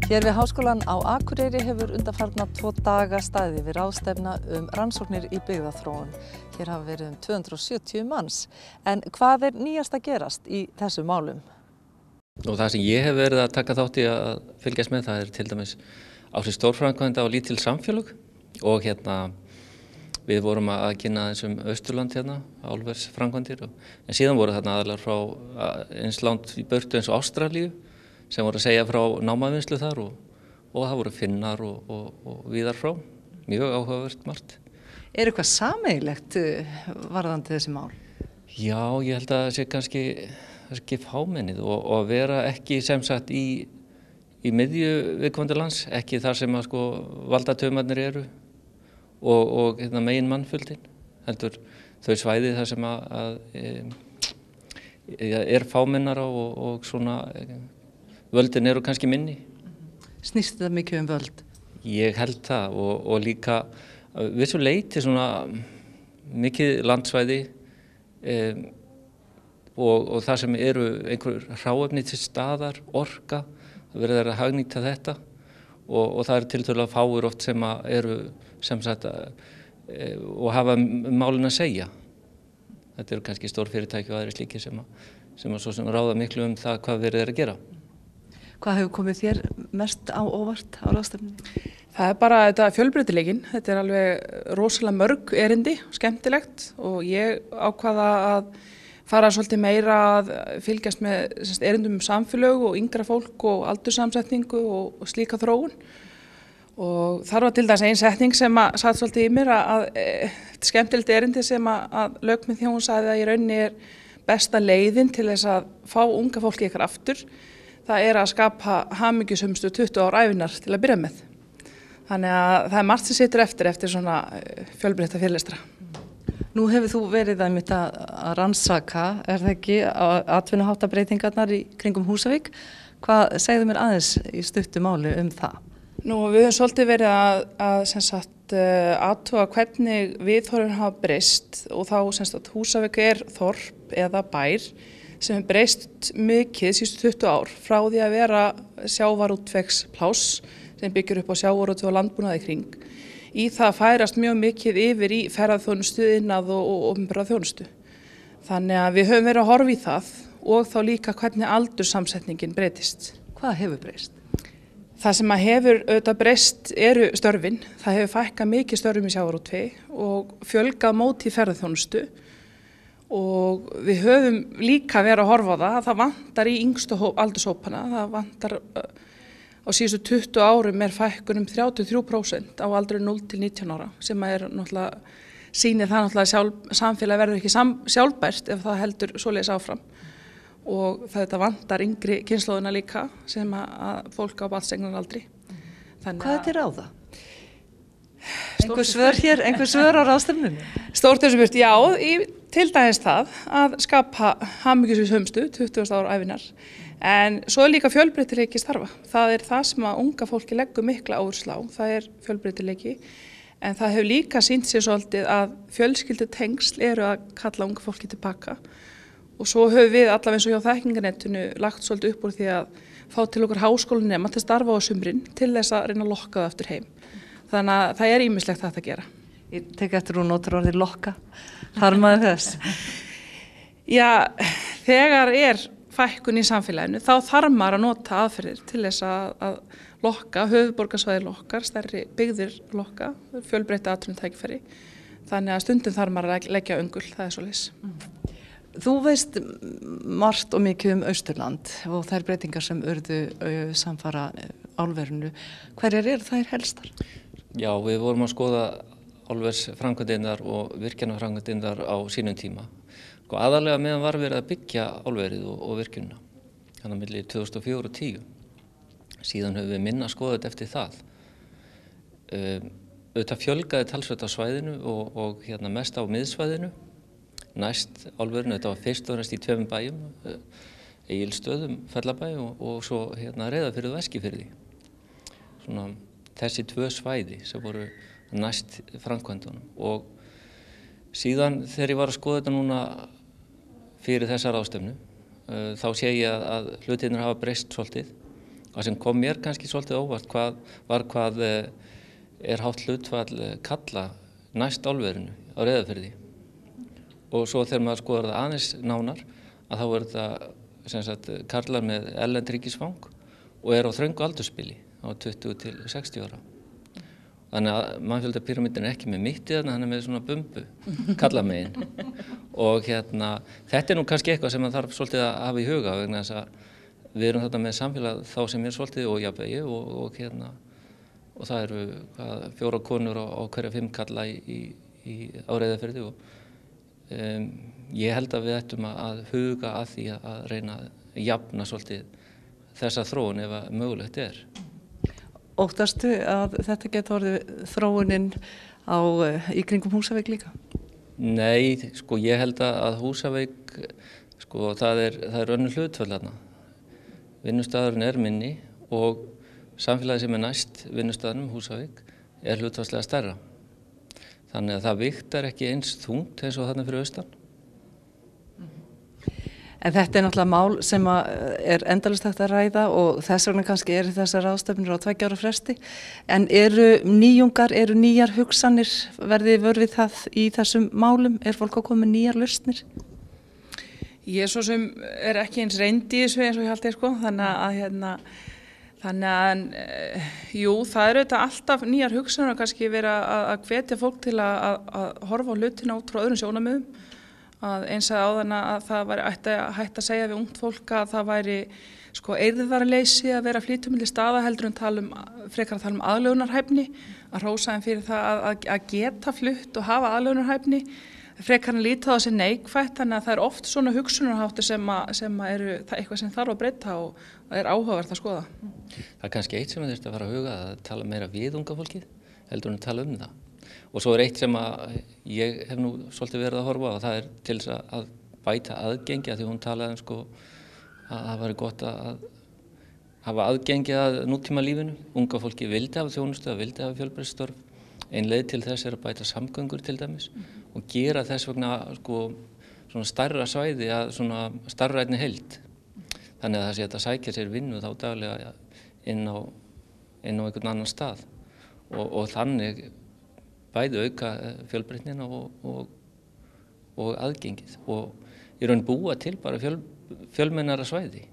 Hér við Háskólann á Akureyri hefur undanfarna 2 daga staðið við ráðstefna rannsóknir í byggðaþróun. Hér hafa verið 270 manns. En hvað er nýjast að gerast í þessum málum? Og það sem ég hef verið að taka þátt í að fylgjast með, það er til dæmis áhrif stórframkvæmda á lítil samfélög og við vorum að kynna þessum Austurland álversframkvæmdir en síðan voru þarna aðalar frá eins langt í burtu eins og Ástralíu sem voru að segja frá námavinnslu þar og það voru Finnar og víðar frá, mjög áhugavert margt. Er eitthvað sameiginlegt varðandi þessi mál? Já, ég held að það sé kannski fámennið og að vera ekki sem sagt í miðju viðkomandi lands, ekki þar sem að valdataumarnir eru og megin mannfjöldin, heldur þau svæði þar sem er fámennara og svona völdin eru kannski minni. Snýst þetta mikið völd? Ég held það og líka vissu leyti svona mikið landsvæði og það sem eru einhver hráefni til staðar, orka, það verður að hagnýta þetta og það eru tiltölulega fáir oft sem eru sem sagt og hafa málin að segja. Þetta eru kannski stór fyrirtæki og aðri slíkir sem svo sem ráða miklu það hvað verið er að gera. Hvað hefur komið þér mest á óvart á ráðstefnunni? Það er bara þetta fjölbreytileikinn. Þetta er alveg rosalega mörg erindi, skemmtilegt og ég ákvaða að fara svolítið meira að fylgjast með erindum samfélög og yngra fólk og aldurssamsetningu og slíka þróun. Og þar var til dæmis ein setning sem satt svolítið í mér að skemmtilegt erindi sem að Lögmið Þjón sagði að í rauninni er besta leiðin til þess að fá unga fólki ykkar aftur. Það er að skapa hamingjusömstu 20 ár ævinar til að byrja með. Þannig að það er margt sem situr eftir svona fjölbreytta fyrirlestra. Nú hefur þú verið að rannsaka, er það ekki, atvinnuháttabreytingarnar í kringum Húsavík. Hvað segðu mér aðeins í stuttu máli það? Nú, við höfum svolítið verið að athuga hvernig viðhorfin hafa breyst og þá Húsavík er þorp eða bær sem hefur breyst mikið síðustu 20 ár frá því að vera sjávarútvegspláss sem byggir upp á sjávarútveg og landbúnaði kring. Í það færast mjög mikið yfir í ferðaþjónustu, iðnað og opinbera þjónustu. Þannig að við höfum verið að horfa í það og þá líka hvernig aldurssamsetningin breytist. Hvað hefur breyst? Það sem hefur auðvitað breyst eru störfin. Það hefur fækkað mikið störfum í sjávarútvegi og fjölgað móti í ferðaþjónustu. Og við höfum líka verið að horfa á það vantar í yngstu aldurshópana, það vantar á síðustu 20 árum er fækkun 33% á aldri 0 til 19 ára sem er náttúrulega sýnir það náttúrulega samfélag verður ekki sjálfbært ef það heldur svoleiðis áfram og þetta vantar yngri kynslóðina líka sem að fólk á barnseignaraldri. Hvað er til ráða? Einhver svör á ráðstefnunni? Stórt þessu burt, já, til dæmis það að skapa hamingjusömstu 20 ára ævinar. En svo er líka fjölbreytileiki starfa. Það er það sem að unga fólki leggur mikla áherslu á. Það er fjölbreytileiki. En það hefur líka sýnt sér svolítið að fjölskyldutengsl eru að kalla unga fólki tilbaka. Og svo höfum við allavega eins og hjá þekkingarnetinu lagt svolítið upp úr því að fá til okkur háskólanema til starfa á sumrin til þess að reyna að lokka það aftur heim. Þannig að það er ýmislegt þetta að gera. Ég tek eftir hún notar orðið lokka. Harmaði þess? Já, þegar er fækkun í samfélaginu, þá þarf maður að nota aðferðir til þess að lokka, höfuðborgarsvæði lokkar, stærri byggðir lokka, fjölbreytta atvinnutækifæri. Þannig að stundum þarf maður að leggja öngul, það er svoleiðis. Þú veist margt og mikið Austurland og þær breytingar sem urðu samfara álverinu. Hverjar eru þær helstar? Já, við vorum að skoða álversframkvæmdirnar og virkjanaframkvæmdirnar á sínum tíma. Aðalega meðan var verið að byggja álverið og virkjunina, þannig að milli 2004 og 2010. Síðan höfum við minna skoðað eftir það. Auðvitað fjölgaði talsvert á svæðinu og mest á miðsvæðinu. Næst álverinu, þetta var fyrst og næst í 2 bæjum, Egilsstöðum, Fellabæ og svo Reyðarfirði og Eskifirði. Svona þessi 2 svæði sem voru næst framkvæmdunum og síðan þegar ég var að skoða þetta núna fyrir þessa ráðstefnu þá sé ég að hlutirnir hafa breyst svolítið Það sem kom mér kannski svolítið óvart hvað er hátt hlutfall kalla næst álverinu á Reyðarfirði. Og svo þegar maður skoðar það aðeins nánar að þá þetta sem sagt karlar með erlend ríkisfang og á þröngu aldursbili á 20 til 60 ára. Þannig að mannfjöldapíramídin er ekki með mitt í þarna, hann er með svona bumbu, kallamegin. Og þetta er nú kannski eitthvað sem maður þarf svolítið að hafa í huga vegna þess að við erum þarna með samfélag þá sem er svolítið og jafnvægi og það eru 4 konur á hverja 5 kalla á Reyðarfirði og ég held að við ættum að huga að því að reyna að jafna svolítið þessa þróun ef að mögulegt er. Óttastu að þetta geti orðið þróunin í kringum Húsavík líka? Nei, sko ég held að Húsavík, sko það er önnur hlutföll þarna. Vinnustaðurinn er minni og samfélagið sem er næst vinnustaðnum, Húsavík, er hlutfallslega stærra. Þannig að það vigtar ekki eins þungt eins og þarna fyrir austan. En þetta er náttúrulega mál sem er endalaust hægt að ræða og þess vegna kannski eru þessar ráðstefnur á 2 ára fresti. En eru nýjar hugsanir, verðið vör við það í þessum málum? Er fólk að koma með nýjar lausnir? Ég svo sem er ekki eins reynd í þessu eins og ég haldi sko, þannig að jú, það eru þetta alltaf nýjar hugsanir og kannski vera að hvetja fólk til að horfa á hlutina út frá öðrum sjónarmiðum. Að eins að áðan að það væri hægt að segja við ungt fólk að það væri sko eirðarleysi að vera flýta milli staða heldur en frekar að tala um aðlögunarhæfni, að hrósa þeim fyrir það að geta flutt og hafa aðlögunarhæfni, frekar að líta á þessi neikvætt, þannig að það er oft svona hugsunarháttur sem eru eitthvað sem þarf að breyta og það er áhugavert að skoða. Það er kannski eitt sem þurfti að fara að huga, að tala meira við unga fólkið heldur en að tala um það. Og svo er eitt sem ég hef nú svolítið verið að horfa á og það er til þess að bæta aðgengi að því hún talaði sko að það væri gott að hafa aðgengi að nútíma lífinu. Unga fólki vildi hafa þjónustu, vildi hafa fjölbreytt. Ein leið til þess er að bæta samgöngur til dæmis og gera þess vegna sko svona stærra svæði að svona starrænni heild. Þannig að það sé að sækja sér vinnu þá daglega inn á einhvern annan stað og þannig bæði auka fjölbreytnina og aðgengið og í raun búa til bara fjölmennara svæði.